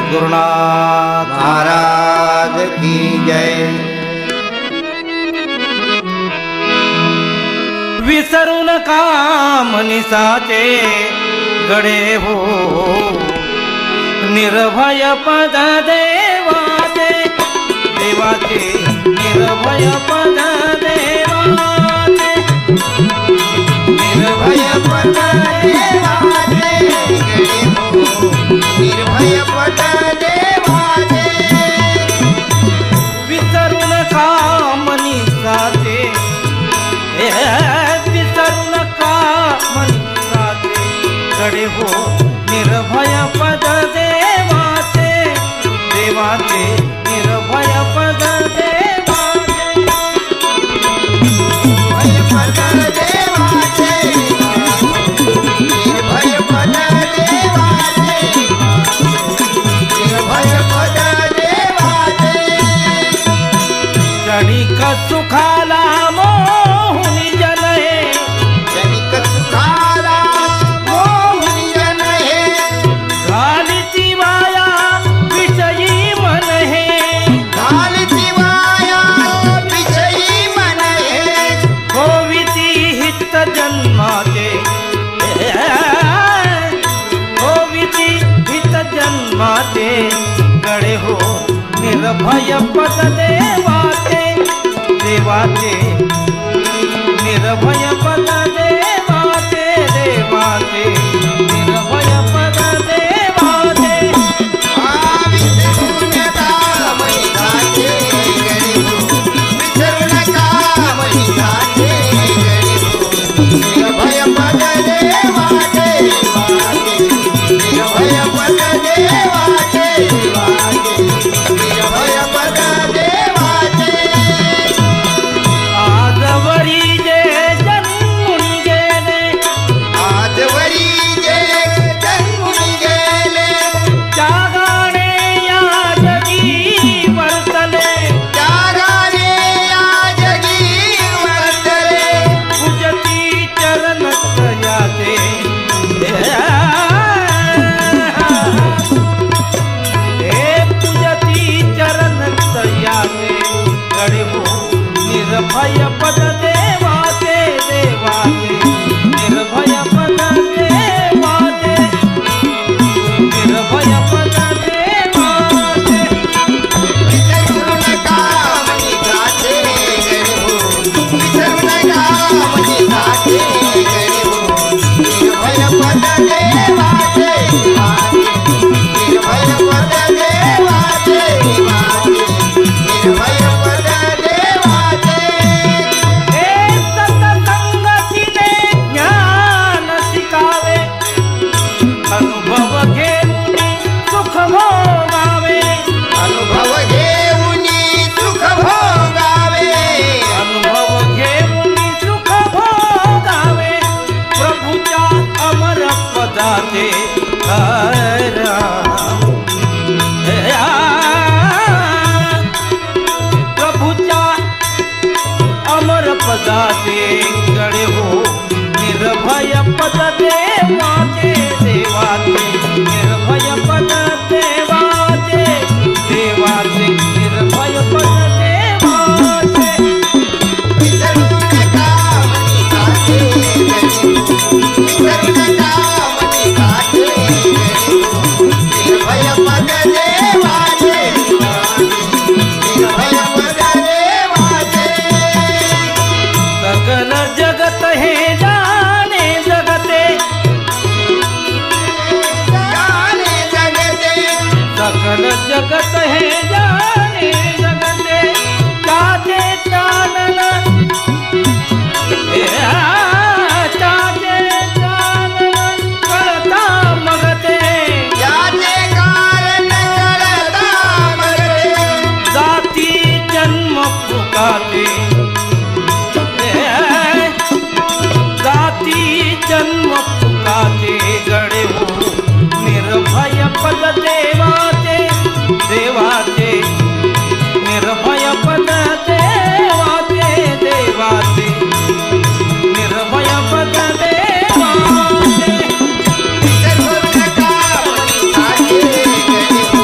सद्गुरुनाथ महाराज की जय। विसरू नका मनीसाचे गडे हो, निर्भय पद देवाचे देवाचे, निर्भय पद देवाचे, निर्भय पद देवाचे गडे हो, निर्भय पद देवाचे। विसरू नका मनीसाचे, विसरू नका मनीसाचे गडे हो, निर्भय पद देवाचे देवाचे, निर्भय पद देवाचे, निर्भय पद देवाचे, निर्भय पद देवाचे, निर्भय पद देवाचे। क्षणिक सुखाला मोहुनी जन हे, क्षणिक सुखाला मोहुनी जन हे, घालिती वाया विषयी मन हे, घालिती वाया विषयी मन हे, होविती हित जन्माचे, होविती हित जन्माचे गडे हो, निर्भय पद देवाचे देवाचे, निर्भय पद देवाचे देवाचे, निर्भय पद देवाचे। विसरू नका मनीसाचे गडे हो, विसरू नका मनीसाचे गडे हो, निर्भय पद देवाचे देवाचे, निर्भय पद देवाचे देवाचे, निर्भय पद देवाचे। आजवरी जे जन्मून गेले, आजवरी जे जन्मून गेले, त्यागाने या जगी वर्तले, त्यागाने या जगी वर्तले, पूजती चरण तयाचे, पूजती चरण तयाचे गडे हो, निर्भय पद देवाचे देवाचे, निर्भय पद देवाचे, निर्भय पद देवाचे। विसरू नका मनीसाचे गडे हो, विसरू नका मनीसाचे गडे हो, निर्भय पद देवाचे देवाचे, निर्भय पद देवाचे देवाचे, निर्भय पद देवाचे। हे सत्संगतीने ज्ञान शिकावे, अनुभव घेऊन सुख भोगावे, अनुभव घेऊन सुख भोगावे, अनुभव घेऊन सुख भोगावे, प्रभूच्या अमर पदाचे प्रभूच्या अमर पदाचे गडे हो, निर्भय पद देवाचे देवाचे, निर्भय पद देवाचे देवाचे, निर्भय पद देवाचे। विसरू नका मनीसाचे गडे हो, विसरू नका मनीसाचे गडे हो, निर्भय पद देवाचे निर्भय पद देवाचे। सकल जगत हे जाने जगते, जाने जगते, सकल जगत हे जाने जगते, चाचे चानन चाचे चानन करता मगते, चाचे कारण करता मगते, जाती जन्म फुकाते, जाती जन्म फुकाते गडे हो, निर्भय पद देवाचे देवाचे, निर्भय पद देवाचे देवाचे, निर्भय पद देवाचे। विसरू नका मनीसाचे गडे हो,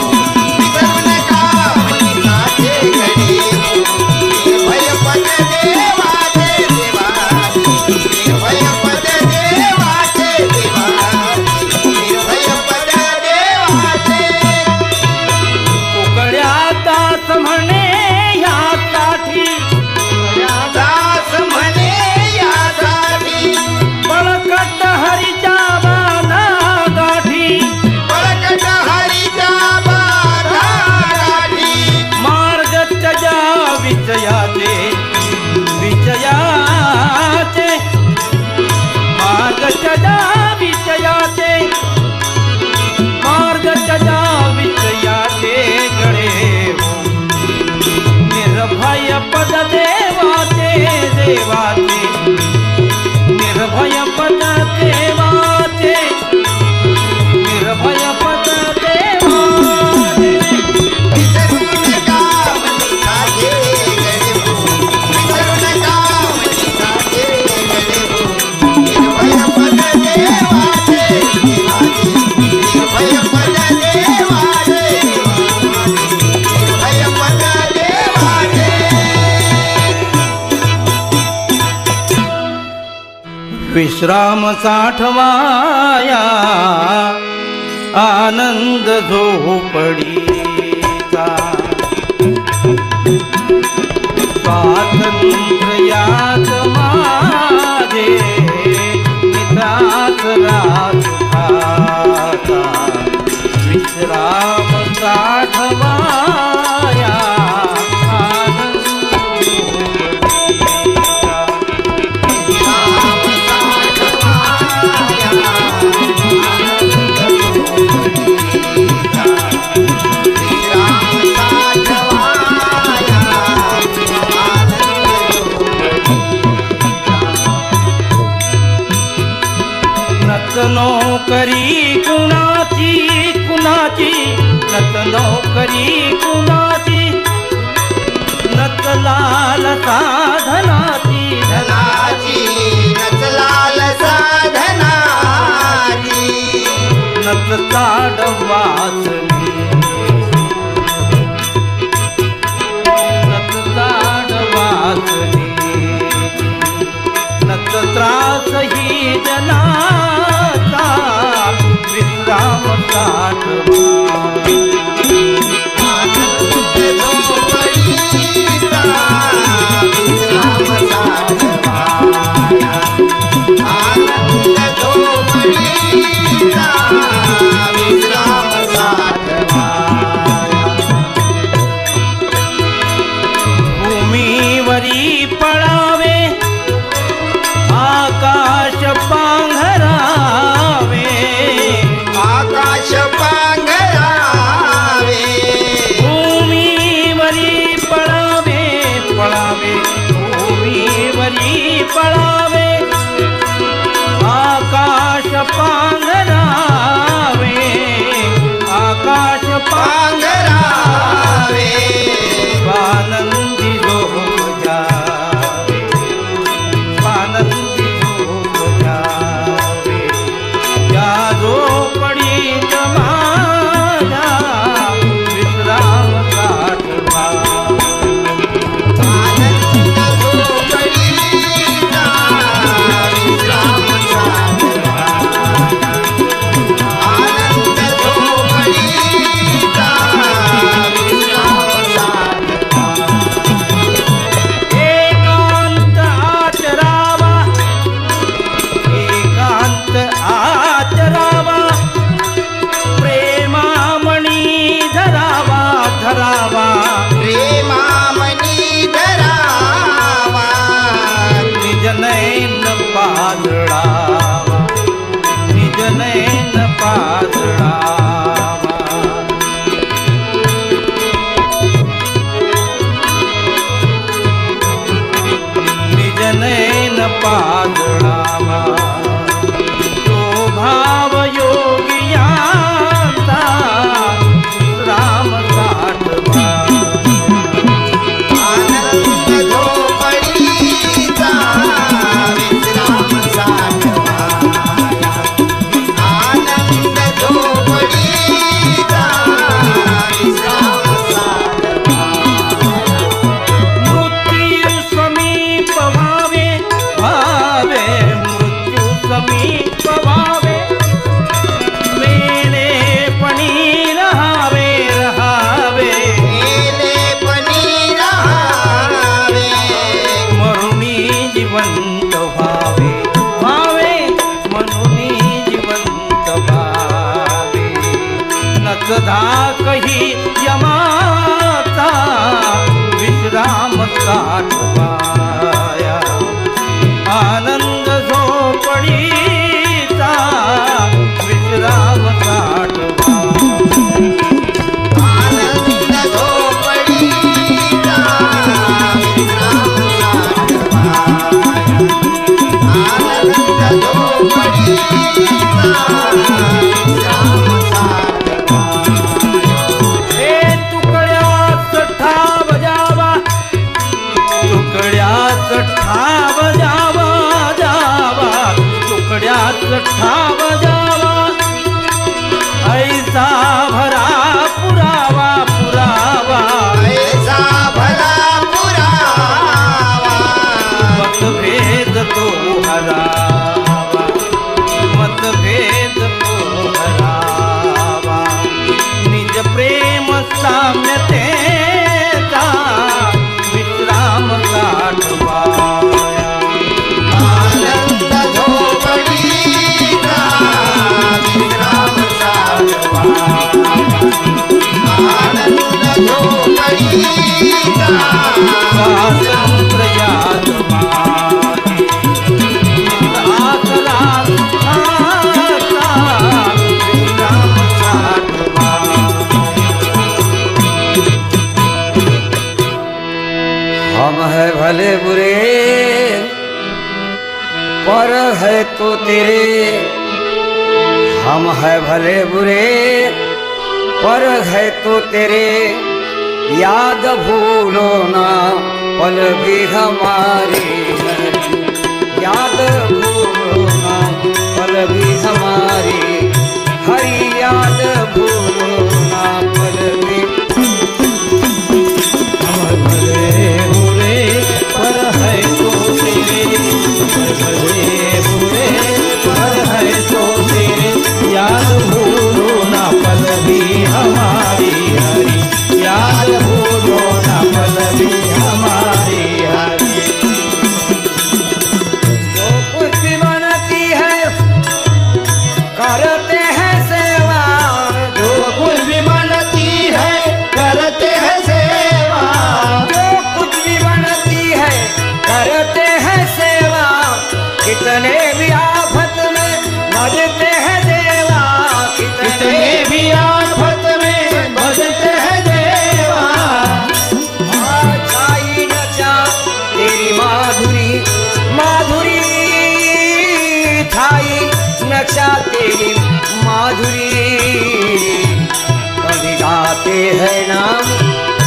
विश्राम साठवाया आनंद झोपडीचा स्वातंत्र्यात माझे निताच राजा विश्राम साठवाया आनंद नोकरी कुणाची कुणाची नत नोकरी कुणाची नत लाल साधनाची धनाची नत लाल साधनाची नत ताड वाचली नत ताड वाचली नत त्रास ही जना विश्राम साठवा भूमीवरी पळावे आकाश पांघरावे आकाश पांघरावे भूमीवरी पळावे पळावे भूमीवरी पळावे आकाश पांघरावे आकाश पांघरावे आनंदी झोप जावे आनंदी झोप जावे या झोपडी माझा विश्राम साठवा आनंद झोपडीचा विश्राम साठवा आनंद झोपडीचा विश्राम साठवा एकांत आचरावा एकांत आचरावा प्रेमामणी धरावा धरावा प्रेमामणी धरावा निज नैन पाजळावा निज नैन पाजळावा निज नैन पाजळावा तो भाव योगियांचा राम साठवा आनंद झोपडीचा विश्राम साठवा आनंद झोपडीचा विश्राम साठवा मृत्यू समीप व्हावे व्हावे मृत्यू समीप व्हावे मेलेपणी रहावे रहावे मेलेपणी रहावे मरुणी जिवंत व्हावे व्हावे मरुणी जिवंत व्हावे नकदाकही यमाचा विश्राम साठवाया आनंद झोपडीचा विश्राम साठवा आनंद झोपडीचा विश्राम साठवा आनंद झोपडीचा विश्राम साठवा हे तुकड्या ठाव जावा तुकड्या स्वातंत्र्य याद मागे आसरा आता विक्रम साधवा। हम है भले बुरे पर है तो तेरे, हम है भले बुरे पर है तो तेरे, याद भूलो ना पल भी हमारी है, याद भूलो ना पल भी हमारी, हरी याद भूलो ना पल भी। हम भले बुरे पर है तो तेरे, भले बुरे पर है तो तेरे, याद भूलो ना पल भी हमारी हरी, याद भूलो ना पल भी हमारी हरी। जो कुछ भी बनती है करते हैं सेवा, जो कुछ भी बनती है करते हैं सेवा, जो कुछ भी बनती है करते हैं सेवा, कितने भी आफत में भजते हैं देवा, कितने भी आफत में भजते हैं देवा। छाई नचा तेरी माधुरी, माधुरी छाई नचा तेरी माधुरी, कभी गाते हैं नाम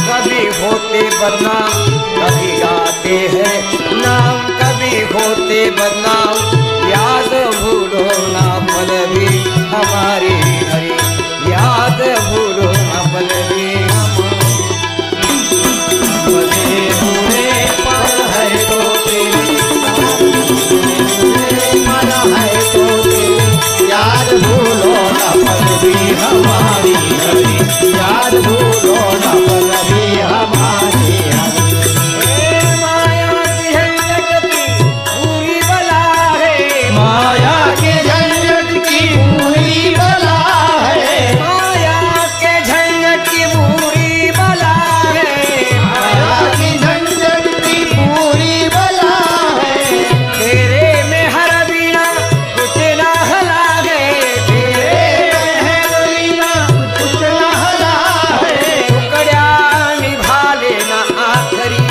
कभी होते बदनाम, कभी गाते हैं नाम कभी होते बदनाम, याद भूलो ना पल भी हमारी हरी, याद भूलो ना पल भी हमारी। भले बुरे पर है तो तेरे, पर है तो तेरे, याद भूलो ना पल भी हमारी हरी, याद भूलो ना पल भी हमारी हरी। माया की झंझट की पूरी बला है, माया के झंझट की पूरी बला है, माया के झंझट की पूरी बला है, माया की झंझट की पूरी बला है। तेरे में हर बीना कुछ ना हला गए, तेरे है वीणा कुछ न हला है, टुकड़ा निभा लेना आखरी,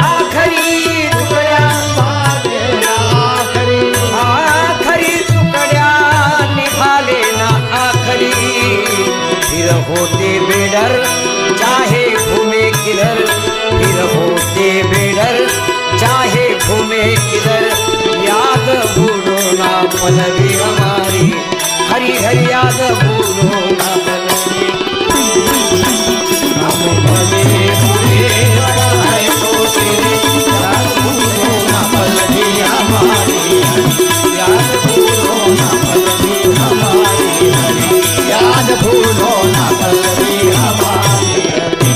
आखरी टुकड़ा आखिरी आखरी टुकड़ा निभा लेना आखरी, फिर होते बेडर चाहे घूमे किधर, फिर होते बेडर चाहे घूमे किधर, याद भूलो ना पल भी हमारी हरी हरी, याद भूलो ना पल भी। हम भले बुरे पर है तो तेरे, याद भूलो ना पल भी हमारी हरी, याद भूलो ना पल भी हमारी हरी, याद भूलो ना पल भी हमारी हरी।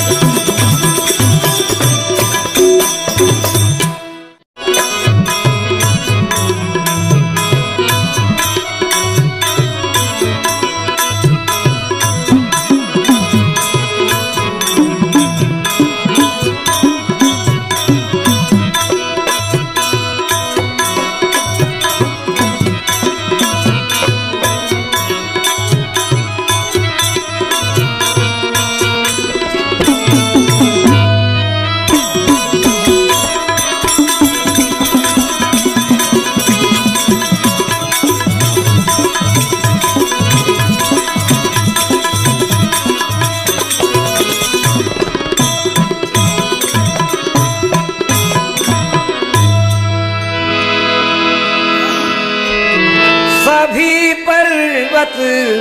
सभी पर्वत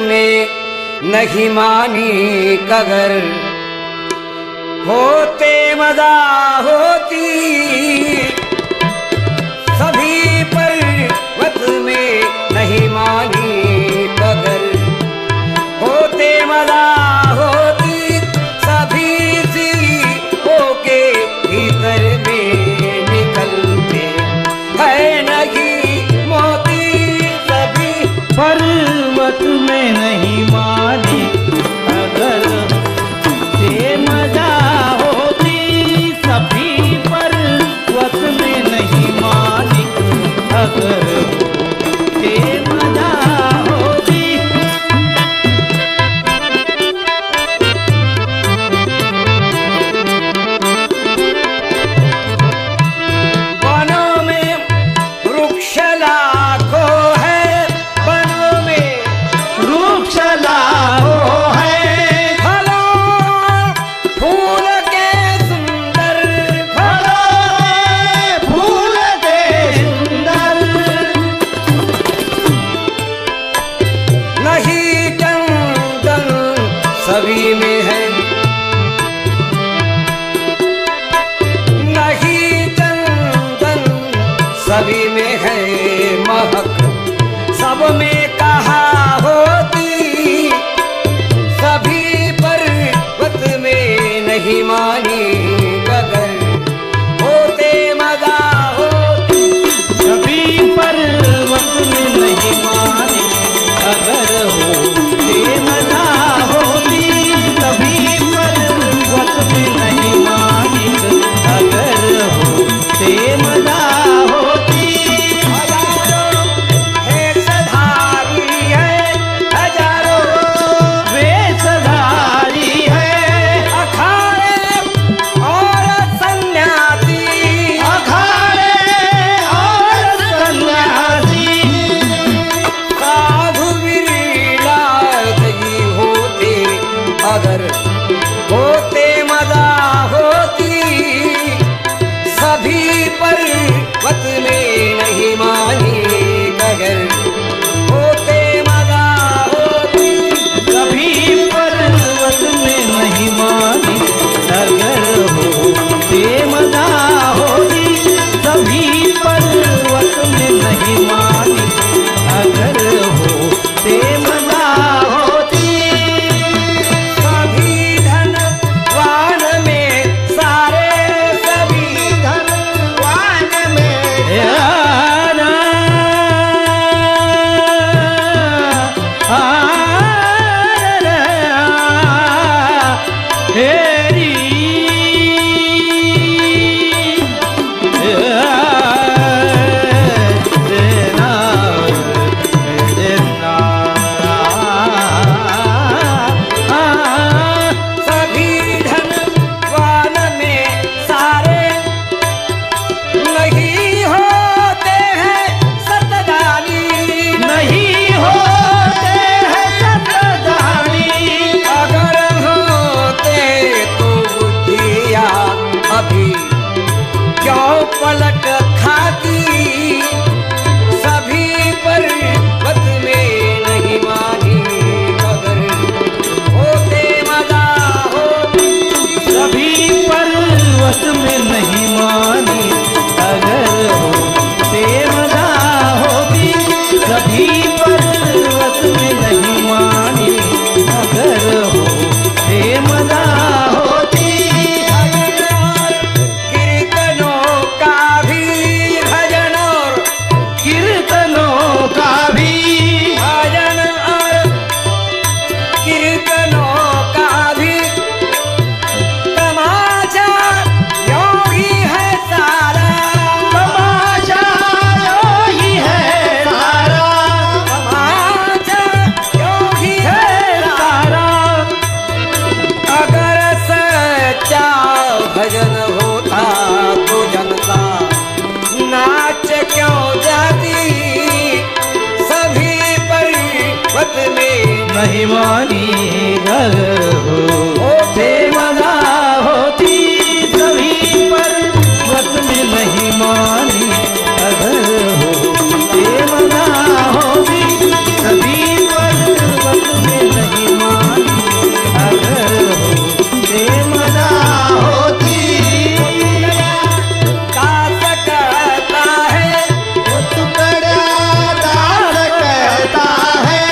में नहीं मानी कगर, होते मदा होती, सभी पर्वत में नहीं मानी कगर, होते मदा होती, सभी सिरों के भीतर में निकलते है नहीं मोती, सभी पर्वत में नहीं मानी अगर से मजा होती, सभी सभी में है महक, सब में कहा होती, सभी पर्वत में नहीं मानी गगन, होते मजा होती, सभी पर्वत में नहीं मानी अगर होते मजा होती, सभी पर्वत में नहीं मानी अगर होते मजा होती। हजारों वेशधारी है, हजारों वेशधारी है, अखाड़े और सन्यासी, अखाड़े और सन्यासी, साधु विराट ही होते अगर होते मजा होती, सभी पर्वत में नहीं मानी गगन, होते मजा होती, कभी पर्वत में नहीं मानी अगर होते मजा होती, सभी पर्वत में नहीं मानी अगर होते मजा होती। सभी धनवान में सारे, सभी धनवान में याना, हेरी देना देना, सभी धनवान में सारे नहीं होते हैं सतदानी, नहीं होते हैं सतदानी, अगर होते तो बुद्धिया अभी क्यों पलट खाती, सभी पर्वत में नहीं मानी अगर होते मजा होती, सभी पर्वत में नहीं मानी अगर होते मजा होती, सभी पर्वत में नहीं मानी अगर होते मजा होती। कीर्तनों का भी भजन और कीर्तनों का भी भजन और कीर्तनों का भी तमाशा यूं ही है सारा, तमाशा ही है सारा, तमाशा यूं ही है सारा, अगर सच्चा भजन होता तो जनता नाच क्यों जाती, सभी पर्वत में नहीं मानी अगर होते मजा होती, सभी पर्वत में नहीं मानी अगर होते मजा होती, सभी पर्वत में नहीं मानी अगर होते मजा होती। दास कहता है, टुकड़ा दास कहता है,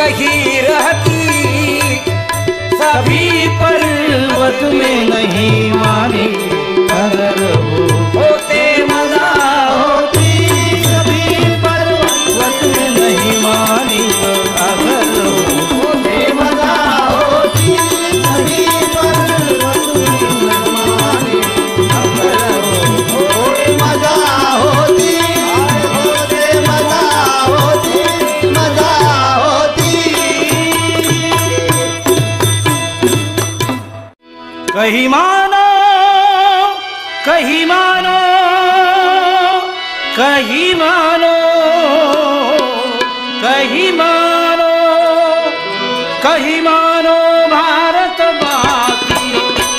नहीं रहती, सभी पर्वत में नहीं मानी, अगर वो होते मजा होती, सभी पर्वत में नहीं मानी, अगर वो होते मजा होती, सभी पर्वत में नहीं मानी, अगर वो होते मजा होती, होते मजा होती, मजा होती। कहीं मानो, कहीं मानो, कहीं मानो, कहीं मानो, कहीं मानो भारत बाकी,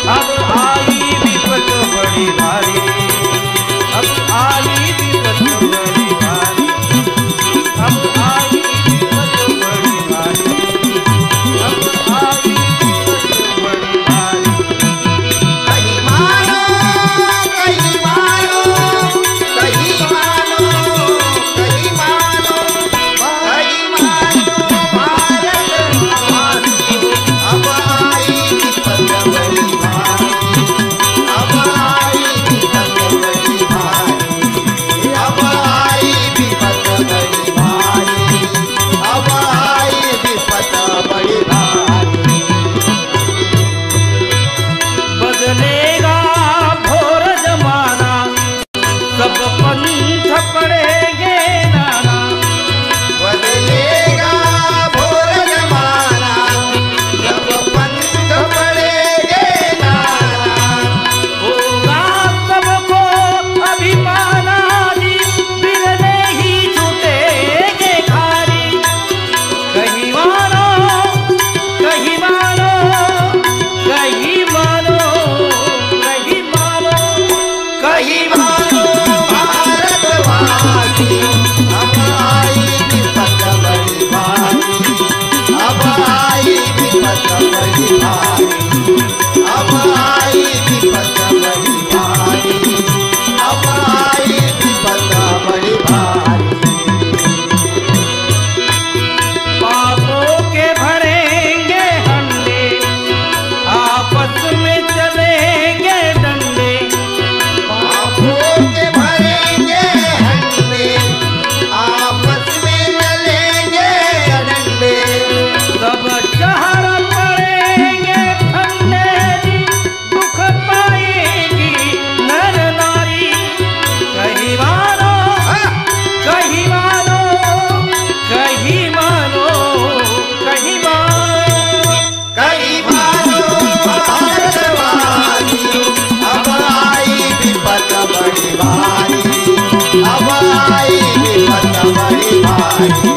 अब आई विपत बड़ी भारी, अब आई विपत बड़ी भारी, अब आई विपत बड़ी भारी, अब आई विपत बड़ी भारी। कहीं मानो, कहीं मानो, कहीं मानो, कहीं मानो, कहीं मानो भारत माती, अब आई विपत बड़ी भारी, अब आई विपत बड़ी भारी, अब आई विपत बड़ी भारी, अब आई विपत बड़ी भारी। बदलेगा घोर जमाना, सब पंथ पड़ेंगे नाना, बदलेगा भोर जमाना, जब पंथ पड़ेंगे नाना, होगा सबको अभिमाना जी, बिरले ही छूटेंगे खारी। कहीं मानो, कहीं मानो, कहीं मानो, कहीं मानो, कहीं मानो भारतवासी, अब आई विपत बड़ी भारी, अब आई विपत बड़ी भारी, अब आई विपत बड़ी भारी, अब आई विपत बड़ी भारी। पापों के भरेंगे हंडे, आपस में चलेंगे डंडे, पापों के भरेंगे हंडे, आपस में चलेंगे डंडे, सब शहर पड़ेंगे ठंडे जी, दुख पाएगी नर नारी। कहीं मानो, कहीं मानो, कहीं मानो, कहीं मानो, कहीं मानो भारतवासी, अब आई विपत बड़ी भारी, अब आई विपत बड़ी भारी,